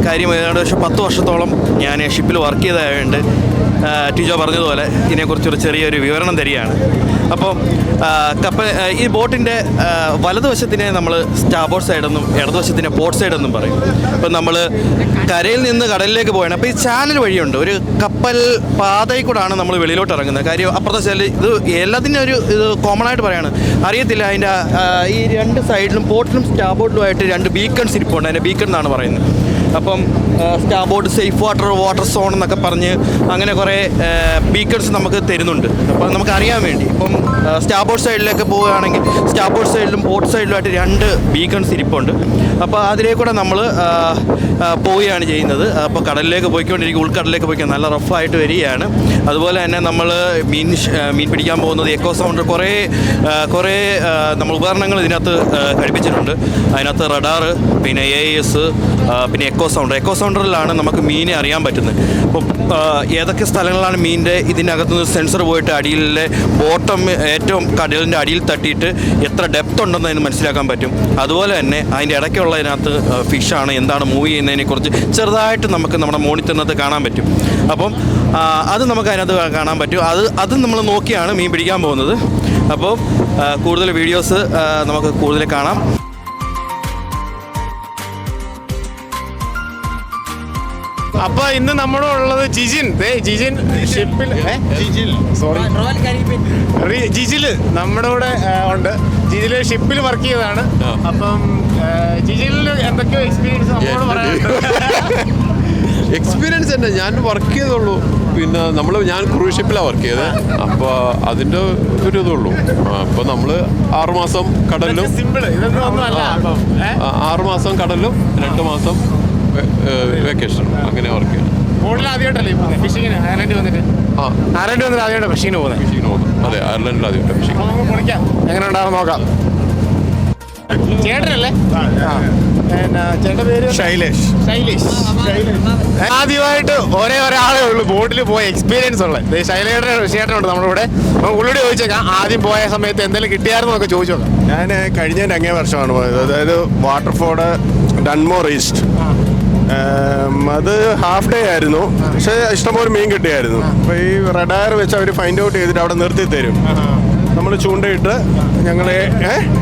കാര്യം ഏകദേശം 10 വർഷത്തോളം ഞാൻ ഷിപ്പിൽ വർക്ക് ചെയ്തതായതുകൊണ്ട് ടിജോ പറഞ്ഞതുപോലെ ഇതിനെക്കുറിച്ചൊരു ചെറിയൊരു വിവരണം തരികയാണ്. അപ്പോൾ ഈ ബോട്ടിൻ്റെ വലതുവശത്തിനെ നമ്മൾ സ്റ്റാബോർഡ് സൈഡെന്നും ഇടതുവശത്തിനെ പോർട്ട് സൈഡെന്നും പറയും. ഇപ്പം നമ്മൾ കരയിൽ നിന്ന് കടലിലേക്ക് പോവുകയാണ്. അപ്പോൾ ഈ ചാനൽ വഴിയുണ്ട്, ഒരു കപ്പൽ പാതയിൽ കൂടാണ് നമ്മൾ വെളിയിലോട്ട് ഇറങ്ങുന്നത്. കാര്യം അപ്പുറത്തെ സൈഡിൽ ഇത് എല്ലാത്തിനും ഇത് കോമൺ ആയിട്ട് പറയാണ്, അറിയത്തില്ല. അതിൻ്റെ ഈ രണ്ട് സൈഡിലും പോർട്ടിലും സ്റ്റാബോർഡിലുമായിട്ട് 2 ബീക്കൺസ് ഇരിപ്പുണ്ട്. അതിൻ്റെ ബീക്കൺ എന്നാണ് പറയുന്നത്. അപ്പം സ്റ്റാബോർഡ് സേഫ് വാട്ടർ സോൺ എന്നൊക്കെ പറഞ്ഞ് അങ്ങനെ കുറേ ബീക്കൺസ് നമുക്ക് തരുന്നുണ്ട്. അപ്പോൾ നമുക്കറിയാൻ വേണ്ടി ഇപ്പം സ്റ്റാബോർഡ് സൈഡിലേക്ക് പോവുകയാണെങ്കിൽ സ്റ്റാബോർഡ് സൈഡിലും പോർട്ട് സൈഡിലുമായിട്ട് 2 ബീക്കൺസ് ഇരിപ്പുണ്ട്. അപ്പോൾ അതിലേക്കൂടെ നമ്മൾ പോവുകയാണ് ചെയ്യുന്നത്. അപ്പോൾ കടലിലേക്ക് പോയിക്കൊണ്ടിരിക്കും, ഉൾക്കടലിലേക്ക് പോയിക്കാൻ നല്ല റഫായിട്ട് വരികയാണ്. അതുപോലെ തന്നെ നമ്മൾ മീൻ പിടിക്കാൻ പോകുന്നത് എക്കോ സൗണ്ടർ കുറേ നമ്മൾ ഉപകരണങ്ങൾ ഇതിനകത്ത് ഘടിപ്പിച്ചിട്ടുണ്ട്. അതിനകത്ത് റഡാർ, പിന്നെ AIS, പിന്നെ എക്കോ സൗണ്ടറിലാണ് നമുക്ക് മീനെ അറിയാൻ പറ്റുന്നത്. അപ്പോൾ ഏതൊക്കെ സ്ഥലങ്ങളാണ് മീനിൻ്റെ ഇതിനകത്തുനിന്ന് സെൻസർ പോയിട്ട് അടിയിലെ ബോട്ടം ഏറ്റവും കടലിൻ്റെ അടിയിൽ തട്ടിയിട്ട് എത്ര ഡെപ്ത് ഉണ്ടെന്ന് അതിന് മനസ്സിലാക്കാൻ പറ്റും. അതുപോലെ തന്നെ അതിൻ്റെ ഇടയ്ക്കുള്ളതിനകത്ത് ഫിഷാണ് എന്താണ് മൂവ് ചെയ്യുന്നതിനെക്കുറിച്ച് ചെറുതായിട്ട് നമുക്ക് നമ്മുടെ മോണിറ്ററിനകത്ത് കാണാൻ പറ്റും. അപ്പം അത് നമുക്ക് അതിനകത്ത് കാണാൻ പറ്റും. അത് നമ്മൾ നോക്കിയാണ് മീൻ പിടിക്കാൻ പോകുന്നത്. അപ്പോൾ കൂടുതൽ വീഡിയോസ് നമുക്ക് കൂടുതൽ കാണാം. അപ്പൊ ഇന്ന് നമ്മുടെ ഉള്ളത് ജിജിൻ ഷിപ്പിൽ ജിജില് നമ്മുടെ കൂടെ ഉണ്ട്. ജിജില് ഷിപ്പിൽ വർക്ക് ചെയ്തതാണ്. അപ്പം ജിജിലിന് എന്തൊക്കെയോ എക്സ്പീരിയൻസ് നമ്മളോട് പറയാനുണ്ട്. എക്സ്പീരിയൻസ് തന്നെ, ഞാൻ വർക്ക് ചെയ്തുള്ളൂ. പിന്നെ ഞാൻ ക്രൂസ് ഷിപ്പിലാണ് വർക്ക് ചെയ്തത്. അപ്പോൾ അതിൻ്റെ ഒരു ഇതുള്ളൂ. അപ്പോൾ നമ്മൾ 6 മാസം കടലിലും 6 മാസം കടലിലും 2 മാസം വെക്കേഷൻ അങ്ങനെ വർക്ക് ചെയ്യണം. ബോട്ടിൽ ആദ്യമായിട്ടല്ലേ ഫിഷിങ്ങിന് അയർലൻഡ് വന്നിട്ട് ആദ്യമായിട്ട് ഫിഷിങ്ങിന് പോകുന്നത്. അതെ, അയർലൻഡിൽ ആദ്യമായിട്ട് ഫിഷിങ്. നമുക്ക് പൊളിക്കാം, എങ്ങനെ ഉണ്ടാവും നോക്കാം. ചേട്ടനല്ലേ? ചേട്ടൻ്റെ പേര് ശൈലേഷ്. ആദ്യമായിട്ട് ഒരാളേ ഉള്ളൂ ബോട്ടിൽ പോയ എക്സ്പീരിയൻസ് ഉള്ളത്. ശൈലേഷ് ചേട്ടനുണ്ട് നമ്മുടെ കൂടെ. ഉള്ളോട് ചോദിച്ചേക്കാം, ആദ്യം പോയ സമയത്ത് എന്തെങ്കിലും കിട്ടിയായിരുന്നു എന്നൊക്കെ ചോദിച്ചു നോക്കാം. ഞാൻ കഴിഞ്ഞതിൻ്റെ അങ്ങേ വർഷമാണ് പോയത്. അതായത് വാട്ടർഫോർഡ് ഡൺമോർ ഈസ്റ്റ്. അത് ഹാഫ് ഡേ ആയിരുന്നു, പക്ഷേ ഇഷ്ടംപോലെ മീൻ കിട്ടിയായിരുന്നു. അപ്പോൾ ഈ റഡാർ വെച്ച് അവർ ഫൈൻഡ് ഔട്ട് ചെയ്തിട്ട് അവിടെ നിർത്തി തരും. നമ്മൾ ചൂണ്ടയിട്ട് ഞങ്ങൾ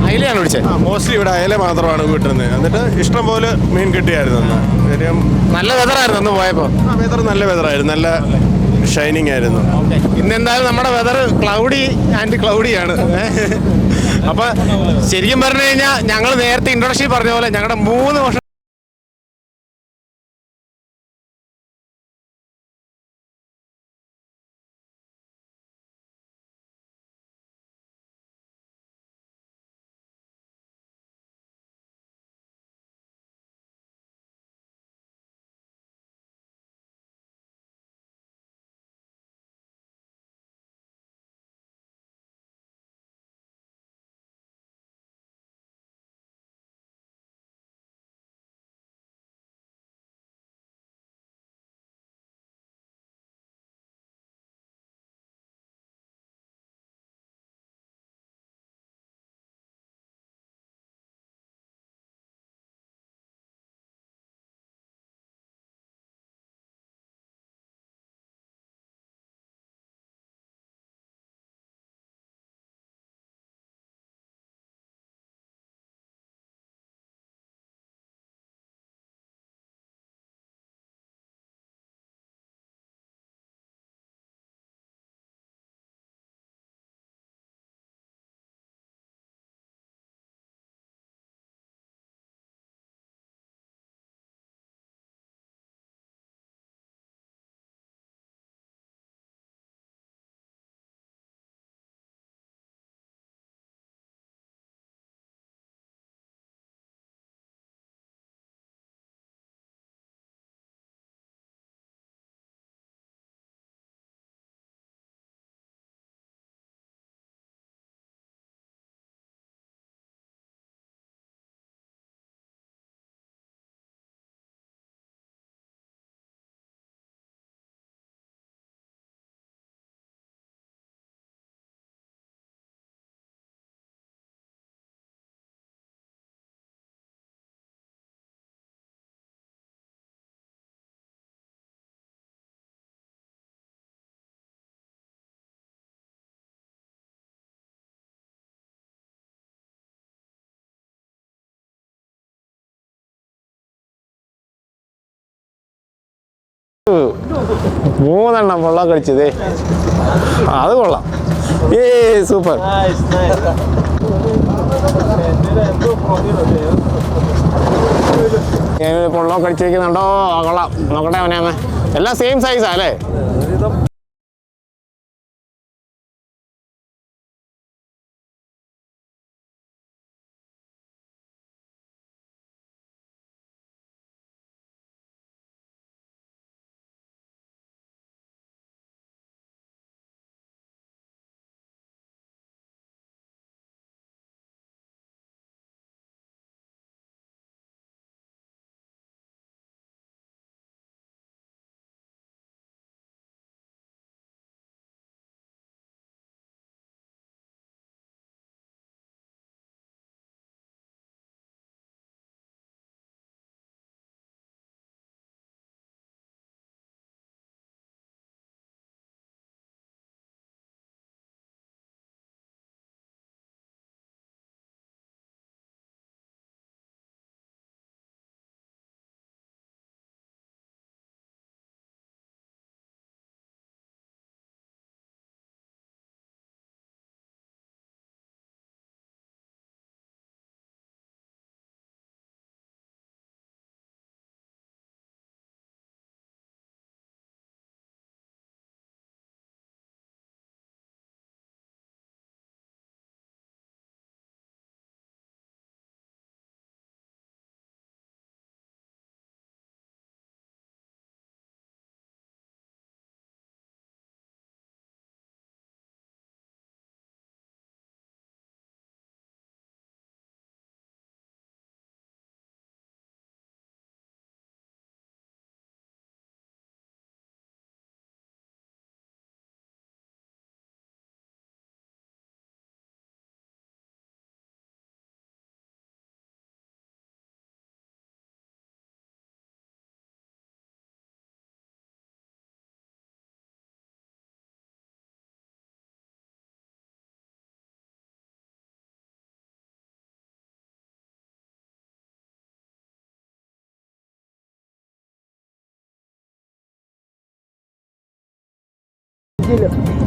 അയലയാണ് പിടിച്ചത്. മോസ്റ്റ്ലി ഇവിടെ അയല മാത്രമാണ് കിട്ടുന്നത്. എന്നിട്ട് ഇഷ്ടംപോലെ മീൻ കിട്ടിയായിരുന്നു. കാര്യം നല്ല വെതറായിരുന്നു അന്ന് പോയപ്പോൾ. വെതർ നല്ല വെതറായിരുന്നു, നല്ല ഷൈനിങ് ആയിരുന്നു. ഇന്ന് എന്തായാലും നമ്മുടെ വെതർ ക്ലൗഡിയാണ്. അപ്പോൾ ശരിക്കും പറഞ്ഞു കഴിഞ്ഞാൽ ഞങ്ങൾ നേരത്തെ ഇൻട്രൊഡക്ഷൻ പറഞ്ഞ പോലെ ഞങ്ങളുടെ 3 വർഷം 3 വെള്ളം കഴിച്ചതേ, അത് കൊള്ളാം. സൂപ്പർ. പൊള്ളോ കഴിച്ചിരിക്കുന്നുണ്ടോ? കൊള്ളാം, നോക്കട്ടെ അവനെ. എല്ലാം സെയിം സൈസാ അല്ലേ?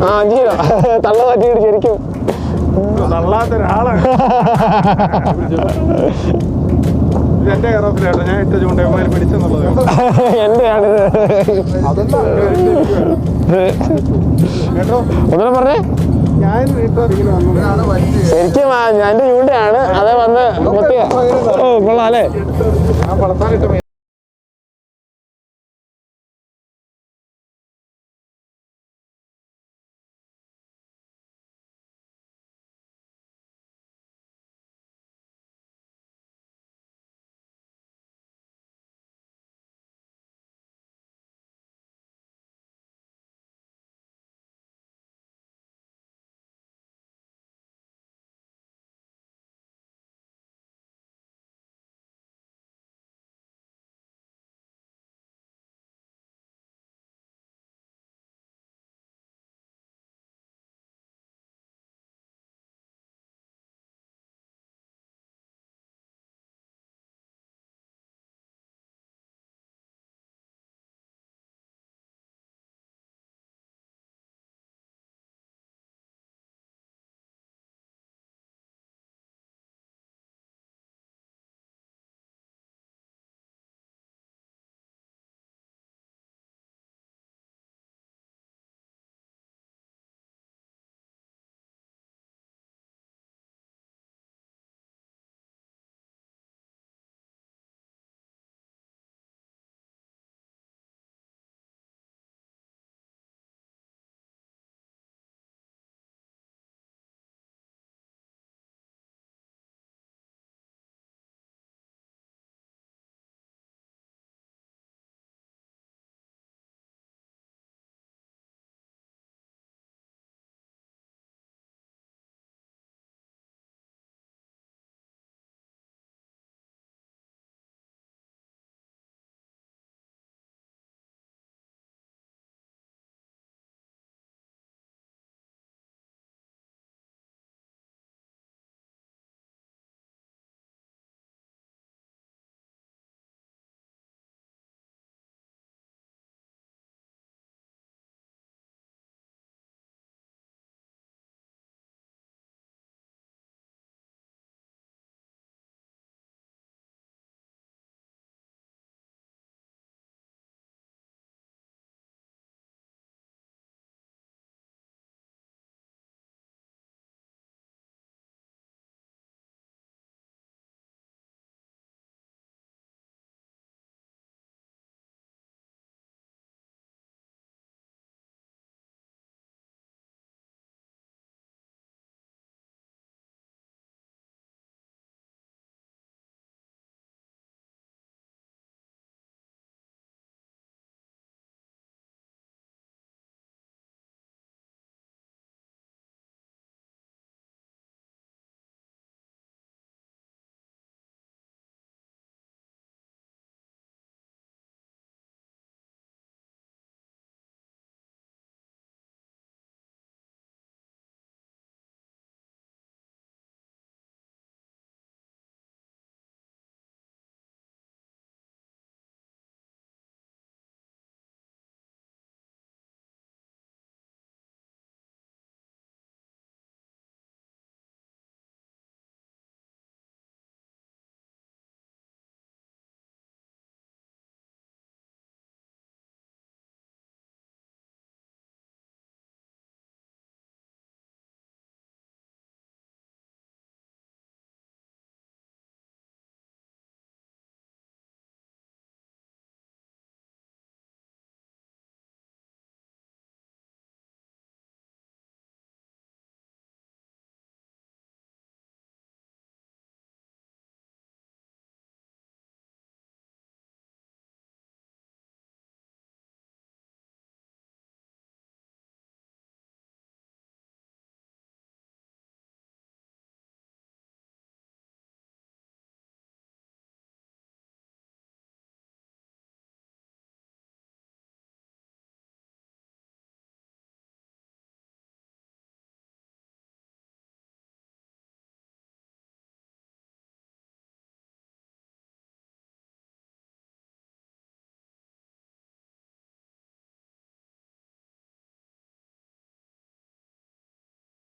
ആ 5 കിലോ തള്ള പറ്റിയിട്ട് ശരിക്കും തള്ളാത്ത ഒരാളാണ്. എന്റെ കയറത്തിലാട്ടോ, ഞാൻ ഇട്ട ചൂണ്ടയന്മാർ പിടിച്ചെന്നുള്ളത്. എന്റെയാണിത്. ഒന്നും പറഞ്ഞേ, ശരിക്കും എന്റെ ചൂണ്ടയാണ്. അത് വന്ന് കൊള്ളാം അല്ലേ?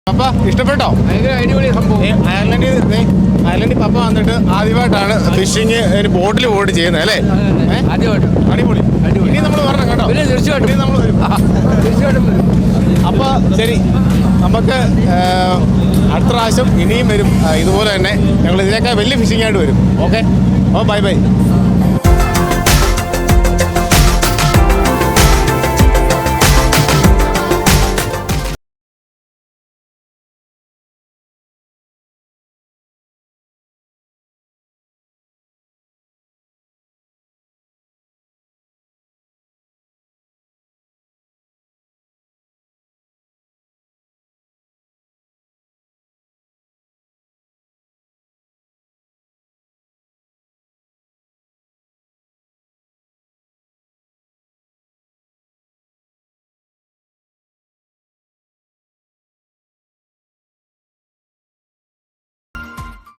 പപ്പ ഇഷ്ടപ്പെട്ടോ? അടിപൊളി സംഭവം. അയർലൻഡിൽ പപ്പ വന്നിട്ട് ആദ്യമായിട്ടാണ് ഫിഷിങ് ഒരു ബോട്ടിൽ പോയിട്ട് ചെയ്യുന്നത് അല്ലേ? ആദ്യമായിട്ട്. അടിപൊളി. ഇനി നമ്മൾ വരണം കേട്ടോ. പിന്നെ തീർച്ചയായിട്ടും. ഇനി നമ്മൾ വരും. തീർച്ചയായിട്ടും. അപ്പോൾ ശരി, നമുക്ക് അടുത്ത പ്രാവശ്യം ഇനിയും വരും. ഇതുപോലെ തന്നെ ഞങ്ങൾ ഇതിനേക്കാൾ വലിയ ഫിഷിംഗ് ആയിട്ട് വരും. ഓക്കെ, അപ്പോൾ ബൈ ബൈ.